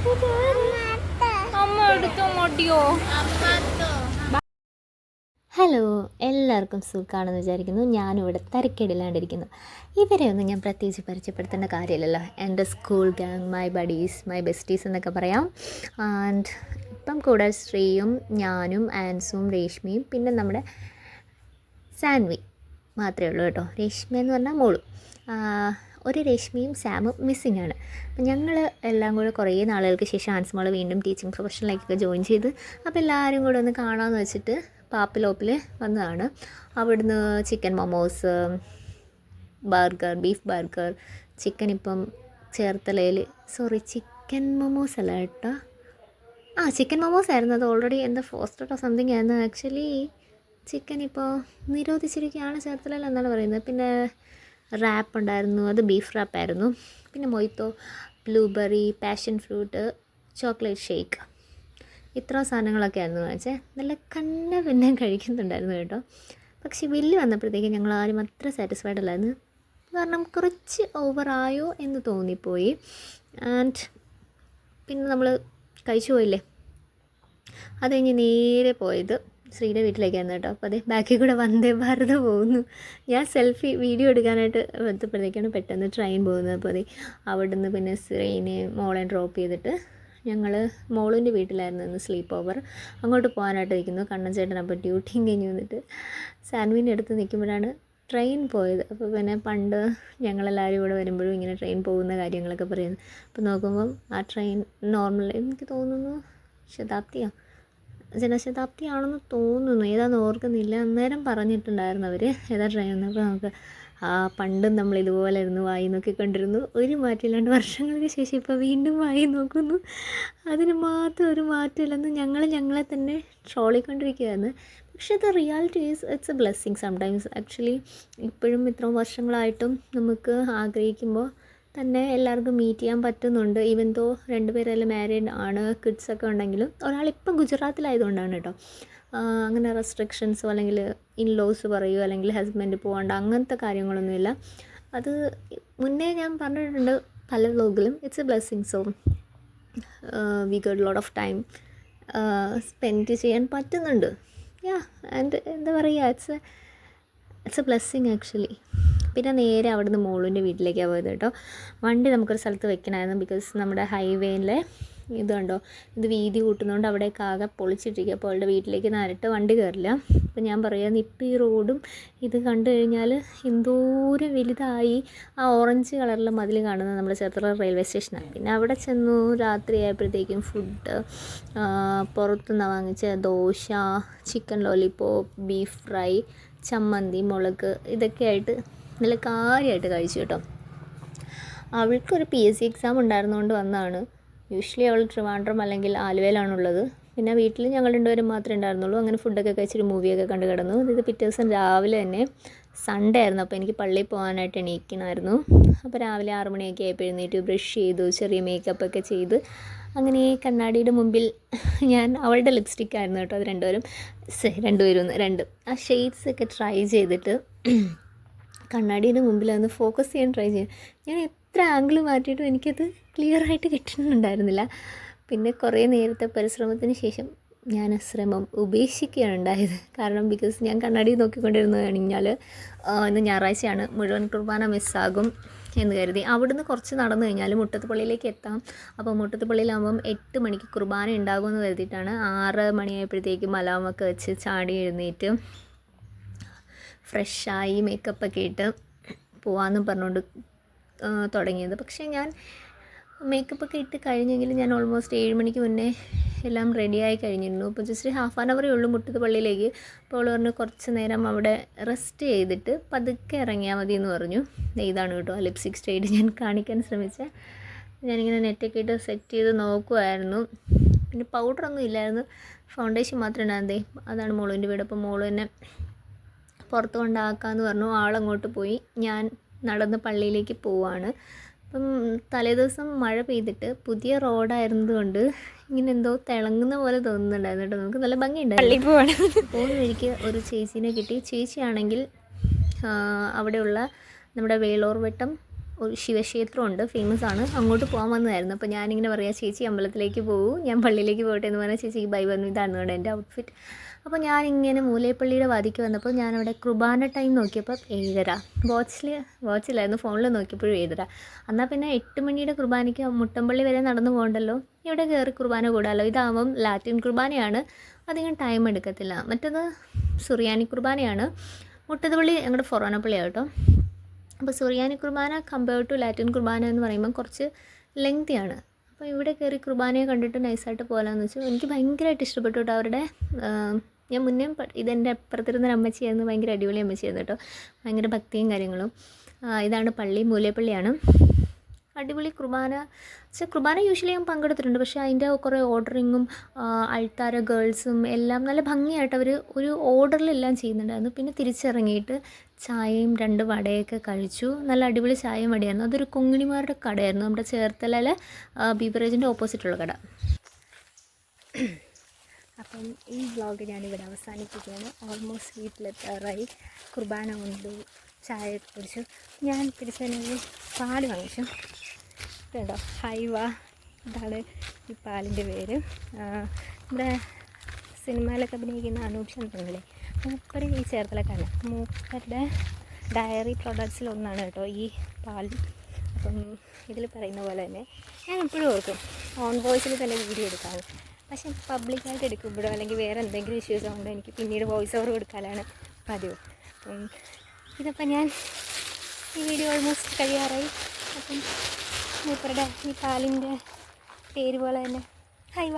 അമ്മ എടുത്തോ മടിയോ? ഹലോ, എല്ലാവർക്കും സുഖമാണെന്ന് വിചാരിക്കുന്നു. ഞാനിവിടെ തിരക്കേടില്ലാണ്ടിരിക്കുന്നു. ഇവരെ ഒന്നും ഞാൻ പ്രത്യേകിച്ച് പരിചയപ്പെടുത്തേണ്ട കാര്യമില്ലല്ലോ. എൻ്റെ school gang, my buddies, my besties എന്നൊക്കെ പറയാം. ആൻഡ് ഇപ്പം കൂടെ ശ്രീയും ഞാനും ആൻസും രേഷ്മയും പിന്നെ നമ്മുടെ സാൻവി മാത്രമേ ഉള്ളൂ കേട്ടോ. രേഷ്മ എന്ന് പറഞ്ഞാൽ മോളും. ഒരു രശ്മിയും സാമും മിസ്സിംഗ് ആണ്. അപ്പം ഞങ്ങൾ എല്ലാം കൂടെ കുറേ നാളുകൾക്ക് ശേഷം ആൻസ്മോൾ വീണ്ടും ടീച്ചിങ് പ്രൊഫഷനിലേക്കൊക്കെ ജോയിൻ ചെയ്ത് അപ്പോൾ എല്ലാവരും കൂടെ ഒന്ന് കാണാമെന്ന് വെച്ചിട്ട് പാപ്പിലോപ്പിൽ വന്നതാണ്. അവിടുന്ന് chicken momos, burger, beef burger, chicken ഇപ്പം ചേർത്തലയിൽ ചിക്കൻ മൊമോസ് അല്ല കേട്ടോ, ചിക്കൻ മൊമോസ് ആയിരുന്നു. അത് ഓൾറെഡി എന്താ ഫോസ്റ്റോ സംതിങ് ആയിരുന്നു. ആക്ച്വലി ചിക്കൻ ഇപ്പോൾ നിരോധിച്ചിരിക്കുകയാണ് ചേർത്തലയിൽ എന്നാണ് പറയുന്നത്. പിന്നെ റാപ്പ് ഉണ്ടായിരുന്നു, അത് ബീഫ് റാപ്പായിരുന്നു. പിന്നെ മൊയ്ത്തോ, blueberry, passion fruit, chocolate shake, ഇത്ര സാധനങ്ങളൊക്കെ ആയിരുന്നു വാങ്ങിച്ചത്. നല്ല കണ്ണ പിന്നെ കഴിക്കുന്നുണ്ടായിരുന്നു കേട്ടോ. പക്ഷേ ബില്ല് വന്നപ്പോഴത്തേക്കും ഞങ്ങൾ ആരും അത്ര സാറ്റിസ്ഫൈഡ് അല്ലായിരുന്നു. കാരണം കുറച്ച് ഓവറായോ എന്ന് തോന്നിപ്പോയി. ആൻഡ് പിന്നെ നമ്മൾ കഴിച്ചു പോയില്ലേ. അത് കഴിഞ്ഞ് നേരെ പോയത് ശ്രീയുടെ വീട്ടിലേക്കായിരുന്നു കേട്ടോ. അപ്പോൾ അതേ ബാക്കിൽ കൂടെ വന്ദേ ഭാരത് പോകുന്നു. ഞാൻ സെൽഫി വീഡിയോ എടുക്കാനായിട്ട് എത്തുമ്പോഴത്തേക്കാണ് പെട്ടെന്ന് ട്രെയിൻ പോകുന്നത്. അപ്പോൾ അതേ അവിടെ നിന്ന് പിന്നെ ശ്രീനെ മോളെ ഡ്രോപ്പ് ചെയ്തിട്ട് ഞങ്ങൾ മോളിൻ്റെ വീട്ടിലായിരുന്നു ഇന്ന് സ്ലീപ്പ് ഓവർ. അങ്ങോട്ട് പോകാനായിട്ട് ഇരിക്കുന്നു. കണ്ണൻ ചേട്ടൻ അപ്പോൾ ഡ്യൂട്ടിയും കഴിഞ്ഞ് വന്നിട്ട് സാൻവിൻ്റെ അടുത്ത് നിൽക്കുമ്പോഴാണ് ട്രെയിൻ പോയത്. അപ്പോൾ പിന്നെ പണ്ട് ഞങ്ങളെല്ലാവരും ഇവിടെ വരുമ്പോഴും ഇങ്ങനെ ട്രെയിൻ പോകുന്ന കാര്യങ്ങളൊക്കെ പറയുന്നു. അപ്പോൾ നോക്കുമ്പം ആ ട്രെയിൻ നോർമൽ, എനിക്ക് തോന്നുന്നു ശതാബ്ദിയാണ്, ജനശതാബ്ദി ആണെന്ന് തോന്നുന്നു, ഏതാണെന്ന് ഓർക്കുന്നില്ല. അന്നേരം പറഞ്ഞിട്ടുണ്ടായിരുന്നു അവർ ഏതാ ട്രെയിൻ എന്ന്. അപ്പോൾ നമുക്ക് പണ്ടും നമ്മൾ ഇതുപോലെ ഇരുന്ന് വായി നോക്കിക്കൊണ്ടിരുന്നു. ഒരു മാറ്റമില്ലാണ്ട് വർഷങ്ങൾക്ക് ശേഷം ഇപ്പോൾ വീണ്ടും വായി നോക്കുന്നു. അതിന് മാത്രം ഒരു മാറ്റമില്ലെന്ന് ഞങ്ങളെ തന്നെ ട്രോളിക്കൊണ്ടിരിക്കുകയായിരുന്നു. പക്ഷേ the reality is it's a blessing sometimes. Actually ഇപ്പോഴും ഇത്രയും വർഷങ്ങളായിട്ടും നമുക്ക് ആഗ്രഹിക്കുമ്പോൾ തന്നെ എല്ലാവർക്കും മീറ്റ് ചെയ്യാൻ പറ്റുന്നുണ്ട്. ഈവൻ ദോ രണ്ടുപേരെല്ലാം മാരീഡ് ആണ്, കിഡ്സൊക്കെ ഉണ്ടെങ്കിലും ഒരാളിപ്പം ഗുജറാത്തിലായതുകൊണ്ടാണ് കേട്ടോ. അങ്ങനെ റെസ്ട്രിക്ഷൻസോ അല്ലെങ്കിൽ ഇൻലോസ് പറയുമോ അല്ലെങ്കിൽ ഹസ്ബൻഡ് പോകണ്ട അങ്ങനത്തെ കാര്യങ്ങളൊന്നുമില്ല. അത് മുന്നേ ഞാൻ പറഞ്ഞിട്ടുണ്ട് പല വ്ലോഗിലും. It's a blessing. So we got lot of time spend ചെയ്യാൻ പറ്റുന്നുണ്ട്. ആൻഡ് എന്താ പറയുക, ഇറ്റ്സ് എ ബ്ലെസ്സിങ് ആക്ച്വലി. പിന്നെ നേരെ അവിടുന്ന് മോളുവിൻ്റെ വീട്ടിലേക്കാണ് പോയത് കേട്ടോ. വണ്ടി നമുക്കൊരു സ്ഥലത്ത് വെക്കണമായിരുന്നു. ബിക്കോസ് നമ്മുടെ ഹൈവേയിലെ ഇത് കണ്ടോ, ഇത് വീതി കൂട്ടുന്നതുകൊണ്ട് അവിടേക്ക് ആകെ പൊളിച്ചിട്ടിരിക്കുക. അപ്പോൾ അവളുടെ വീട്ടിലേക്ക് നേരിട്ട് വണ്ടി കയറില്ല. അപ്പോൾ ഞാൻ പറയാം, ഇപ്പോൾ ഈ റോഡും ഇത് കണ്ടു കഴിഞ്ഞാൽ എന്തോരം വലുതായി. ആ ഓറഞ്ച് കളറിലെ മതിൽ കാണുന്നത് നമ്മുടെ ചേർത്തല റെയിൽവേ സ്റ്റേഷനാണ്. പിന്നെ അവിടെ ചെന്നു, രാത്രി ആയപ്പോഴത്തേക്കും ഫുഡ് പുറത്തുനിന്ന് വാങ്ങിച്ച dosa, chicken lollipop, beef fry, ചമ്മന്തി, മുളക്, ഇതൊക്കെ ആയിട്ട് നല്ല കാര്യമായിട്ട് കഴിച്ചു കേട്ടോ. അവൾക്കൊരു PSC എക്സാം ഉണ്ടായിരുന്നുകൊണ്ട് വന്നതാണ്. യൂഷ്വലി അവൾ ട്രിവാൻഡ്രം അല്ലെങ്കിൽ ആലുവയിലാണുള്ളത്. പിന്നെ വീട്ടിൽ ഞങ്ങൾ രണ്ടുപേരും മാത്രമേ ഉണ്ടായിരുന്നുള്ളൂ. അങ്ങനെ ഫുഡൊക്കെ കഴിച്ചിട്ട് മൂവിയൊക്കെ കണ്ട് കിടന്നു. ഇത് പിറ്റേ ദിവസം രാവിലെ തന്നെ സൺഡേ ആയിരുന്നു. അപ്പോൾ എനിക്ക് പള്ളിയിൽ പോകാനായിട്ട് എണീക്കണമായിരുന്നു. അപ്പോൾ രാവിലെ 6 മണിയൊക്കെ ആയപ്പോൾ എഴുന്നേറ്റ് ബ്രഷ് ചെയ്തു, ചെറിയ മേക്കപ്പൊക്കെ ചെയ്ത് അങ്ങനെ കണ്ണാടിയുടെ മുമ്പിൽ ഞാൻ അവളുടെ ലിപ്സ്റ്റിക്കായിരുന്നു കേട്ടോ. അത് രണ്ടും ആ ഷെയ്ഡ്സൊക്കെ ട്രൈ ചെയ്തിട്ട് കണ്ണാടിയുടെ മുമ്പിലൊന്ന് ഫോക്കസ് ചെയ്യാൻ ട്രൈ ചെയ്യാം. ഞാൻ എത്ര ആംഗിൾ മാറ്റിയിട്ടും എനിക്കത് ക്ലിയറായിട്ട് കിട്ടുന്നുണ്ടായിരുന്നില്ല. പിന്നെ കുറേ നേരത്തെ പരിശ്രമത്തിന് ശേഷം ഞാൻ ആ ശ്രമം ഉപേക്ഷിക്കുകയാണ് ഉണ്ടായത്. കാരണം ബിക്കോസ് ഞാൻ കണ്ണാടി നോക്കിക്കൊണ്ടിരുന്നു കഴിഞ്ഞാൽ ഇന്ന് ഞായറാഴ്ചയാണ്, മുഴുവൻ കുർബാന മിസ്സാകും എന്ന് കരുതി അവിടുന്ന് കുറച്ച് നടന്നു കഴിഞ്ഞാൽ മുട്ടത്ത് പള്ളിയിലേക്ക് എത്താം. അപ്പോൾ മുട്ടത്ത് പള്ളിയിലാകുമ്പം 8 മണിക്ക് കുർബാന ഉണ്ടാകുമെന്ന് കരുതിയിട്ടാണ് 6 മണിയായപ്പോഴത്തേക്കും അലാമൊക്കെ വെച്ച് ചാടി എഴുന്നേറ്റ് ഫ്രഷായി മേക്കപ്പൊക്കെ ഇട്ട് പോകാമെന്ന് പറഞ്ഞുകൊണ്ട് തുടങ്ങിയത്. പക്ഷേ ഞാൻ മേക്കപ്പൊക്കെ ഇട്ട് കഴിഞ്ഞെങ്കിലും ഞാൻ ഓൾമോസ്റ്റ് 7 മണിക്ക് മുന്നേ എല്ലാം റെഡിയായി കഴിഞ്ഞിരുന്നു. അപ്പോൾ ജസ്റ്റ് ഹാഫ് ആൻ അവറേ ഉള്ളൂ മുട്ടത്ത് പള്ളിയിലേക്ക്. അപ്പോൾ അവൾ പറഞ്ഞു കുറച്ച് നേരം അവിടെ റെസ്റ്റ് ചെയ്തിട്ട് പതുക്കെ ഇറങ്ങിയാൽ മതി എന്ന് പറഞ്ഞു. ഇതാണ് കേട്ടോ ആ ലിപ്സ്റ്റിക് ഷെയ്ഡ് ഞാൻ കാണിക്കാൻ ശ്രമിച്ചത്. ഞാനിങ്ങനെ നെറ്റൊക്കെ ഇട്ട് സെറ്റ് ചെയ്ത് നോക്കുമായിരുന്നു. പിന്നെ പൗഡറൊന്നും ഇല്ലായിരുന്നു, ഫൗണ്ടേഷൻ മാത്രമേ ഉണ്ടായിരുന്നേ. അതാണ് മോളുവിൻ്റെ വീട്. അപ്പോൾ മോള് തന്നെ പുറത്ത് കൊണ്ടാക്കാമെന്ന് പറഞ്ഞു. ആളങ്ങോട്ട് പോയി. ഞാൻ നടന്ന് പള്ളിയിലേക്ക് പോവാണ്. അപ്പം തലേദിവസം മഴ പെയ്തിട്ട് പുതിയ റോഡായിരുന്നതുകൊണ്ട് ഇങ്ങനെ എന്തോ തിളങ്ങുന്ന പോലെ തോന്നുന്നുണ്ടായിരുന്നു കേട്ടോ. നമുക്ക് നല്ല ഭംഗിയുണ്ടായിരുന്നു. പോകുന്ന വഴിക്ക് ഒരു ചേച്ചീനെ കിട്ടി. ചേച്ചിയാണെങ്കിൽ അവിടെയുള്ള നമ്മുടെ വേളൂർ വട്ടം ഒരു ശിവക്ഷേത്രമുണ്ട്, ഫേമസ് ആണ്, അങ്ങോട്ട് പോകാൻ വന്നതായിരുന്നു. അപ്പോൾ ഞാനിങ്ങനെ പറയാം, ചേച്ചി അമ്പലത്തിലേക്ക് പോകും, ഞാൻ പള്ളിയിലേക്ക് പോകട്ടെ എന്ന് പറഞ്ഞാൽ ചേച്ചിക്ക് ബൈ വന്നു. ഇതാണ് എൻ്റെ ഔട്ട്ഫിറ്റ്. അപ്പോൾ ഞാനിങ്ങനെ മൂലേപ്പള്ളിയുടെ വാതിക്ക് വന്നപ്പോൾ ഞാനവിടെ കുർബാന ടൈം നോക്കിയപ്പോൾ 7:30. വാച്ചിലായിരുന്നു, ഫോണിൽ നോക്കിയപ്പോഴും 7:30. എന്നാൽ പിന്നെ 8 മണിയുടെ കുർബാനയ്ക്ക് മുട്ടമ്പള്ളി വരെ നടന്നു പോകണ്ടല്ലോ, ഇവിടെ കയറി കുർബാന കൂടാമല്ലോ. ഇതാകുമ്പം ലാറ്റിൻ കുർബാനയാണ്, അധികം ടൈം എടുക്കത്തില്ല. മറ്റത് സുറിയാനി കുർബാനയാണ്. മുട്ടത്തുപള്ളി ഞങ്ങളുടെ ഫൊറോന പള്ളിയാണ് കേട്ടോ. അപ്പോൾ സുറിയാനി കുർബാന കമ്പയർഡ് ടു ലാറ്റിൻ കുർബാന എന്ന് പറയുമ്പം കുറച്ച് ലെങ്തിയാണ്. അപ്പോൾ ഇവിടെ കയറി കുർബാനയെ കണ്ടിട്ട് നൈസായിട്ട് പോകാമെന്ന് വെച്ചു. എനിക്ക് ഭയങ്കരമായിട്ട് ഇഷ്ടപ്പെട്ടു കേട്ടോ അവരുടെ. ഞാൻ മുന്നേ ഇതെൻ്റെ അപ്പുറത്തിരുന്നൊരു അമ്മച്ചിയായിരുന്നു, ഭയങ്കര അടിപൊളി അമ്മച്ചിയായിരുന്നു കേട്ടോ, ഭയങ്കര ഭക്തിയും കാര്യങ്ങളും. ഇതാണ് പള്ളി, മൂലേപ്പള്ളിയാണ്. അടിപൊളി കുർബാന. പക്ഷേ കുർബാന യൂഷ്വലി ഞാൻ പങ്കെടുത്തിട്ടുണ്ട്, പക്ഷേ അതിൻ്റെ കുറേ ഓർഡറിങ്ങും അൾത്താര ഗേൾസും എല്ലാം നല്ല ഭംഗിയായിട്ട് അവർ ഒരു ഓർഡറിലെല്ലാം ചെയ്യുന്നുണ്ടായിരുന്നു. പിന്നെ തിരിച്ചിറങ്ങിയിട്ട് ചായയും 2 വടയൊക്കെ കഴിച്ചു. നല്ല അടിപൊളി ചായയും വടയായിരുന്നു. അതൊരു കൊങ്ങിണിമാരുടെ കടയായിരുന്നു, നമ്മുടെ ചേർത്തലയിലെ ബീവറേജിൻ്റെ ഓപ്പോസിറ്റുള്ള കട. അപ്പം ഈ വ്ളോഗ് ഞാനിവിടെ അവസാനിപ്പിക്കുകയാണ്. ഓൾമോസ്റ്റ് വീട്ടിലെത്താറായി. കുർബാന കൊണ്ട് ചായ കുടിച്ചു. ഞാൻ തിരിച്ചതിനൊരു പാല് വാങ്ങിച്ചു. ഇതുണ്ടോ, ഹൈവ, ഇതാണ് ഈ പാലിൻ്റെ പേര്. നമ്മുടെ സിനിമയിലൊക്കെ അഭിനയിക്കുന്ന അനൂപ് ചന്ദ്രനില്ലേ, മൂപ്പര് ഈ ചേർത്തലക്കാരൻ. മൂപ്പരുടെ ഡയറി പ്രൊഡക്ട്സിലൊന്നാണ് കേട്ടോ ഈ പാൽ. അപ്പം ഇതിൽ പറയുന്ന പോലെ തന്നെ ഞാൻ എപ്പോഴും ഓർക്കും ഓൺ വോയിസിൽ തന്നെ വീഡിയോ എടുക്കാറ്. പക്ഷേ പബ്ലിക്കായിട്ട് എടുക്കുമ്പോഴോ അല്ലെങ്കിൽ വേറെ എന്തെങ്കിലും ഇഷ്യൂസ് കൊണ്ട് എനിക്ക് പിന്നീട് വോയിസ് ഓവർ കൊടുക്കാനാണ് പതിവ്. അപ്പം ഇതിപ്പോൾ ഞാൻ ഈ വീഡിയോ ഓൾമോസ്റ്റ് കഴിയാറായി. അപ്പം മൂപ്പരുടെ ഈ പാലിൻ്റെ പേര് പോലെ തന്നെ ഹൈവ.